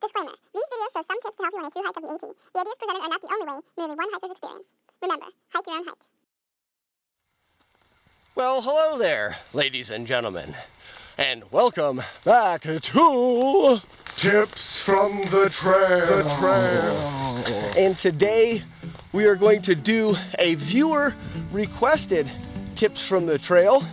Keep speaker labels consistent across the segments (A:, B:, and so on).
A: Disclaimer. These videos show some tips to help you on a true hike of the AT. The ideas presented are not the only way, merely one hiker's experience. Remember, hike your own hike.
B: Well, hello there, ladies and gentlemen, and welcome back to
C: Tips from the Trail.
B: And today we are going to do a viewer requested tips from the trail.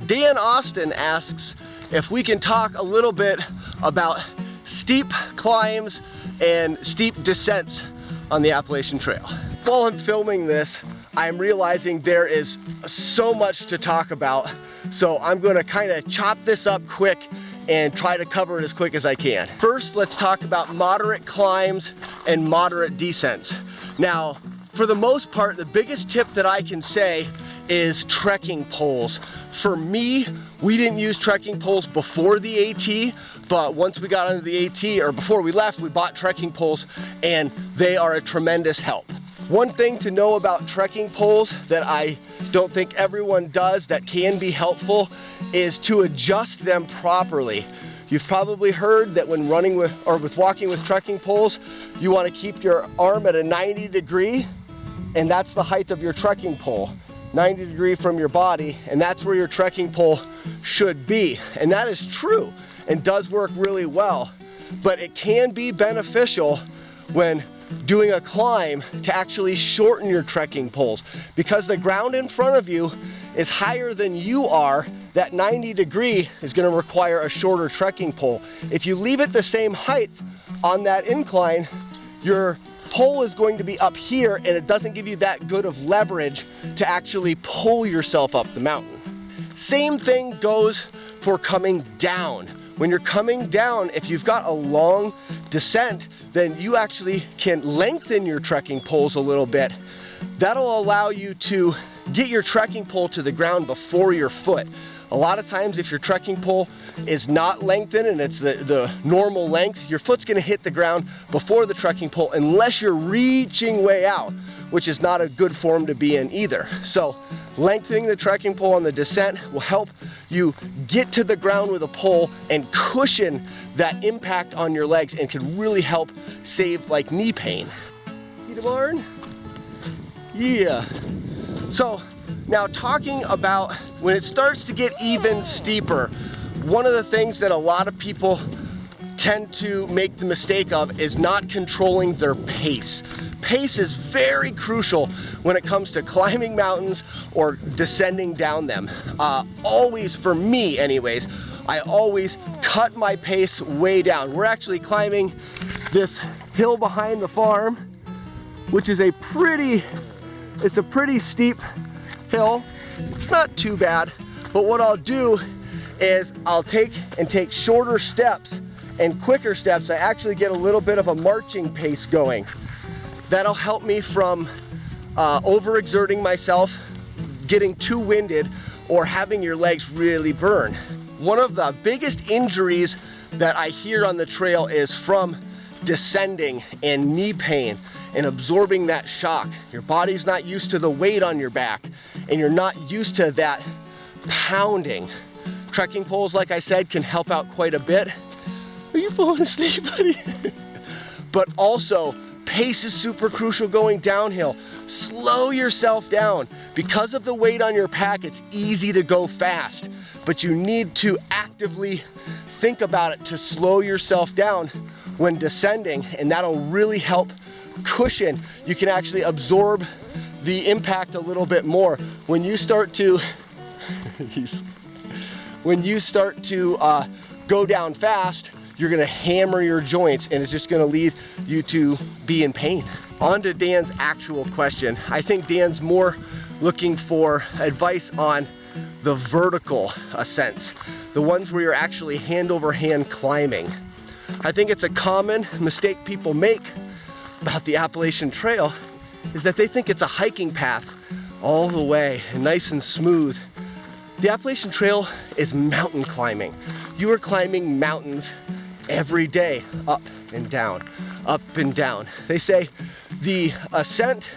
B: Dan Austin asks if we can talk a little bit about steep climbs and steep descents on the Appalachian Trail. While I'm filming this, I'm realizing there is so much to talk about, so I'm going to kind of chop this up quick and try to cover it as quick as I can. First, let's talk about moderate climbs and moderate descents. Now, for the most part, the biggest tip that I can say is trekking poles. For me, we didn't use trekking poles before the AT, but once we got onto the AT, or before we left, we bought trekking poles, and they are a tremendous help. One thing to know about trekking poles that I don't think everyone does that can be helpful is to adjust them properly. You've probably heard that when running with or walking with trekking poles, you want to keep your arm at a 90 degree, and that's the height of your trekking pole. 90 degree from your body, and that's where your trekking pole should be. And that is true and does work really well, but it can be beneficial when doing a climb to actually shorten your trekking poles, because the ground in front of you is higher than you are. That 90 degree is going to require a shorter trekking pole. If you leave it the same height on that incline, your pole is going to be up here, and it doesn't give you that good of leverage to actually pull yourself up the mountain. Same thing goes for coming down. When you're coming down, if you've got a long descent, then you actually can lengthen your trekking poles a little bit. That'll allow you to get your trekking pole to the ground before your foot. A lot of times, if your trekking pole is not lengthened and it's the normal length, your foot's gonna hit the ground before the trekking pole unless you're reaching way out, which is not a good form to be in either. So lengthening the trekking pole on the descent will help you get to the ground with a pole and cushion that impact on your legs, and can really help save like knee pain. Peter Barn? Yeah. So now talking about when it starts to get even steeper, one of the things that a lot of people tend to make the mistake of is not controlling their pace. Pace is very crucial when it comes to climbing mountains or descending down them. Always, for me anyways, I always cut my pace way down. We're actually climbing this hill behind the farm, which is a pretty steep hill. It's not too bad, but what I'll do is I'll take shorter steps and quicker steps. I actually get a little bit of a marching pace going. That'll help me from overexerting myself, getting too winded, or having your legs really burn. One of the biggest injuries that I hear on the trail is from descending and knee pain and absorbing that shock. Your body's not used to the weight on your back, and you're not used to that pounding. Trekking poles, like I said, can help out quite a bit. Are you falling asleep, buddy? But also, pace is super crucial going downhill. Slow yourself down. Because of the weight on your pack, it's easy to go fast, but you need to actively think about it to slow yourself down when descending, and that'll really help cushion. You can actually absorb the impact a little bit more. When you start to go down fast, you're gonna hammer your joints, and it's just gonna lead you to be in pain. On to Dan's actual question. I think Dan's more looking for advice on the vertical ascents, the ones where you're actually hand over hand climbing. I think it's a common mistake people make about the Appalachian Trail is that they think it's a hiking path all the way and nice and smooth. The Appalachian Trail is mountain climbing. You are climbing mountains every day, up and down, up and down. They say the ascent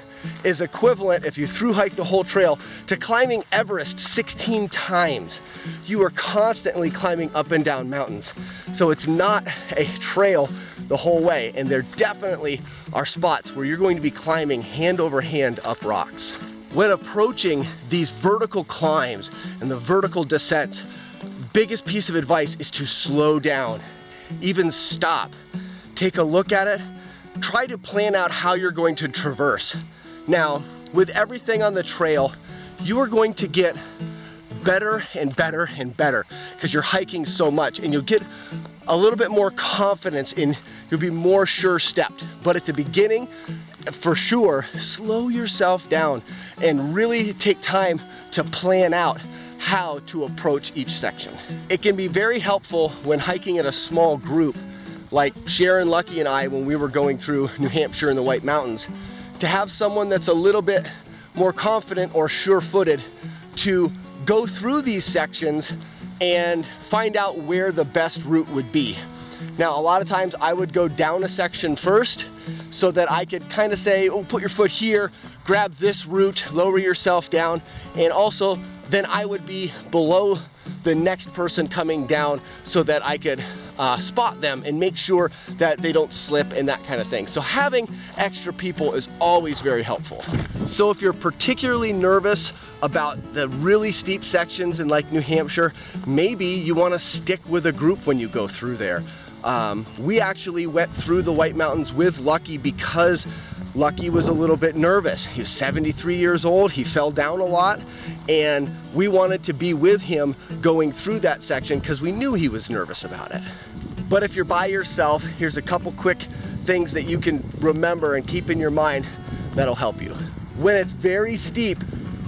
B: is equivalent, if you through hike the whole trail, to climbing Everest 16 times. You are constantly climbing up and down mountains. So it's not a trail the whole way, and there definitely are spots where you're going to be climbing hand over hand up rocks. When approaching these vertical climbs and the vertical descents, biggest piece of advice is to slow down, even stop, take a look at it, try to plan out how you're going to traverse. Now, with everything on the trail, you are going to get better and better and better because you're hiking so much, and you'll get a little bit more confidence in, you'll be more sure-stepped. But at the beginning, for sure, slow yourself down and really take time to plan out how to approach each section. It can be very helpful when hiking in a small group, like Sharon, Lucky, and I when we were going through New Hampshire in the White Mountains, to have someone that's a little bit more confident or sure-footed to go through these sections and find out where the best route would be. Now, a lot of times I would go down a section first so that I could kind of say, oh, put your foot here, grab this route, lower yourself down, and also then I would be below the next person coming down so that I could spot them and make sure that they don't slip and that kind of thing. So having extra people is always very helpful. So if you're particularly nervous about the really steep sections in like New Hampshire, maybe you want to stick with a group when you go through there. We actually went through the White Mountains with Lucky because Lucky was a little bit nervous. He was 73 years old, he fell down a lot, and we wanted to be with him going through that section because we knew he was nervous about it. But if you're by yourself, here's a couple quick things that you can remember and keep in your mind that'll help you. When it's very steep,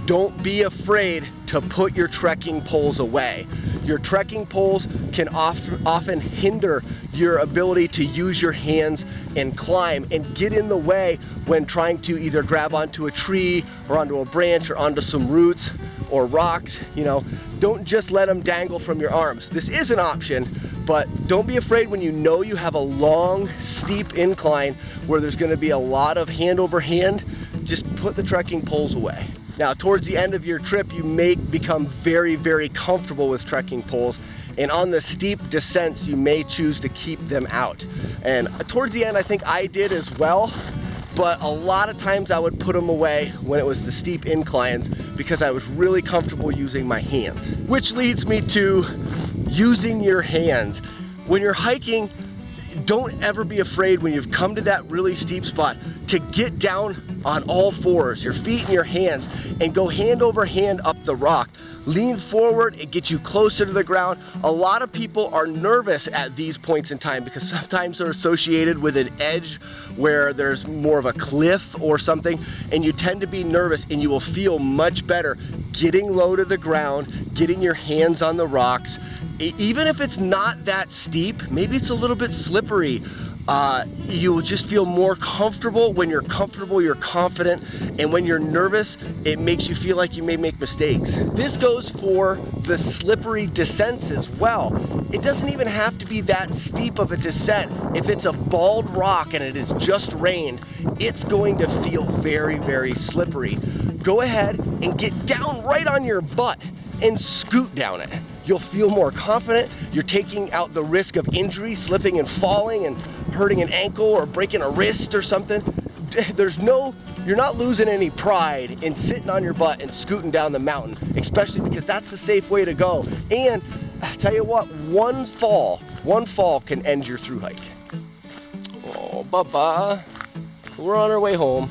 B: don't be afraid to put your trekking poles away. Your trekking poles can often hinder your ability to use your hands and climb and get in the way when trying to either grab onto a tree or onto a branch or onto some roots or rocks. You know, don't just let them dangle from your arms. This is an option, but don't be afraid when you know you have a long, steep incline where there's going to be a lot of hand over hand. Just put the trekking poles away. Now, towards the end of your trip, you may become very, very comfortable with trekking poles, and on the steep descents, you may choose to keep them out. And towards the end, I think I did as well, but a lot of times I would put them away when it was the steep inclines because I was really comfortable using my hands. Which leads me to using your hands. When you're hiking, don't ever be afraid when you've come to that really steep spot to get down on all fours, your feet and your hands, and go hand over hand up the rock. Lean forward, it gets you closer to the ground. A lot of people are nervous at these points in time because sometimes they're associated with an edge where there's more of a cliff or something, and you tend to be nervous, and you will feel much better getting low to the ground, getting your hands on the rocks. Even if it's not that steep, maybe it's a little bit slippery, you will just feel more comfortable. When you're comfortable, you're confident, and when you're nervous, it makes you feel like you may make mistakes. This goes for the slippery descents as well. It doesn't even have to be that steep of a descent. If it's a bald rock and it has just rained, it's going to feel very, very slippery. Go ahead and get down right on your butt and scoot down it. You'll feel more confident. You're taking out the risk of injury, slipping and falling and hurting an ankle or breaking a wrist or something. You're not losing any pride in sitting on your butt and scooting down the mountain, especially because that's the safe way to go. And I tell you what, one fall can end your through hike. Oh, bye-bye. We're on our way home.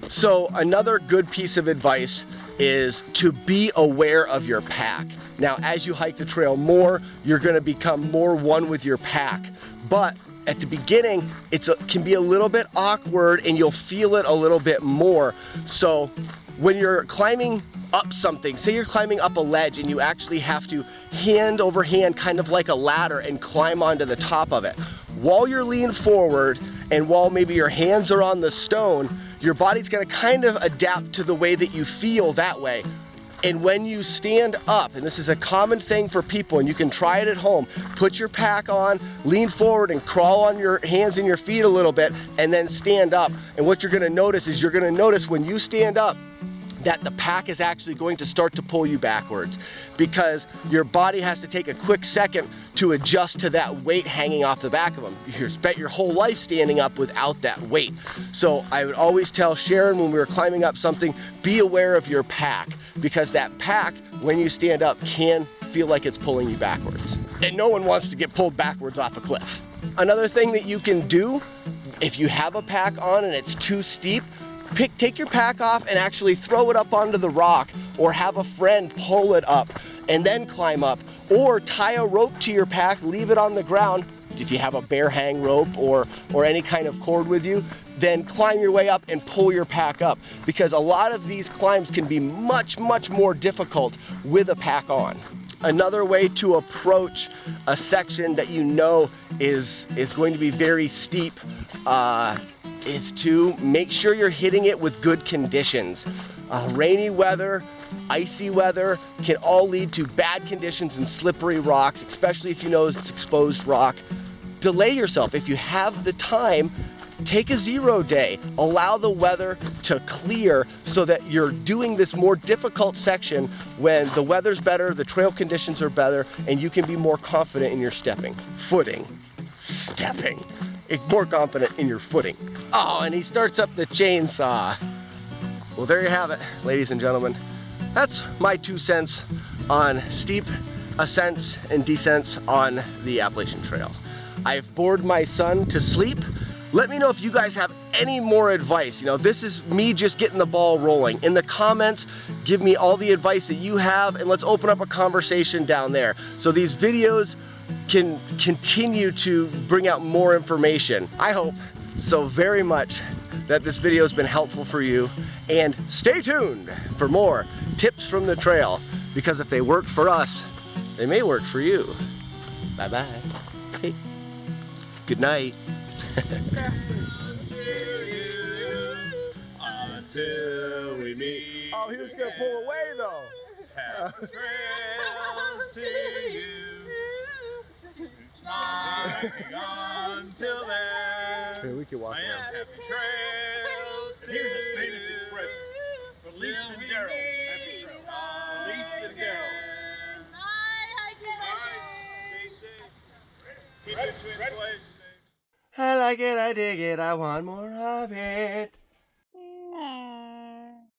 B: So another good piece of advice is to be aware of your pack. Now, as you hike the trail more, you're going to become more one with your pack. But at the beginning, it can be a little bit awkward and you'll feel it a little bit more. So when you're climbing up something, say you're climbing up a ledge and you actually have to hand over hand, kind of like a ladder, and climb onto the top of it. While you're leaning forward and while maybe your hands are on the stone, your body's gonna kind of adapt to the way that you feel that way. And when you stand up, and this is a common thing for people, and you can try it at home, put your pack on, lean forward and crawl on your hands and your feet a little bit, and then stand up. And what you're gonna notice is when you stand up, that the pack is actually going to start to pull you backwards, because your body has to take a quick second to adjust to that weight hanging off the back of them. You spent your whole life standing up without that weight. So I would always tell Sharon when we were climbing up something, be aware of your pack, because that pack, when you stand up, can feel like it's pulling you backwards. And no one wants to get pulled backwards off a cliff. Another thing that you can do, if you have a pack on and it's too steep, take your pack off and actually throw it up onto the rock, or have a friend pull it up and then climb up, or tie a rope to your pack, leave it on the ground. If you have a bear hang rope or any kind of cord with you, then climb your way up and pull your pack up, because a lot of these climbs can be much, much more difficult with a pack on. Another way to approach a section that you know is going to be very steep is to make sure you're hitting it with good conditions. Rainy weather, icy weather can all lead to bad conditions and slippery rocks, especially if you know it's exposed rock. Delay yourself. If you have the time, take a 0 day. Allow the weather to clear so that you're doing this more difficult section when the weather's better, the trail conditions are better, and you can be more confident in your stepping. Stepping. More confident in your footing. Oh, and he starts up the chainsaw. Well, there you have it, ladies and gentlemen. That's my 2 cents on steep ascents and descents on the Appalachian Trail. I've bored my son to sleep. Let me know if you guys have any more advice. You know, this is me just getting the ball rolling. In the comments, give me all the advice that you have, and let's open up a conversation down there, so these videos can continue to bring out more information. I hope so very much that this video has been helpful for you, and stay tuned for more tips from the trail, because if they work for us, they may work for you. Bye-bye. Hey. Good night.
C: Until we meet.
B: Oh, he was gonna pull away though.
C: Happy trails to you. Smiling until then.
B: Here, we can walk
C: I am
B: around.
C: happy trails to you. Here's a famous expression. Felice and Daryl. Happy trails. Felice and Daryl. Stay safe. Keep it between the blazes.
B: I like it, I dig it, I want more of it.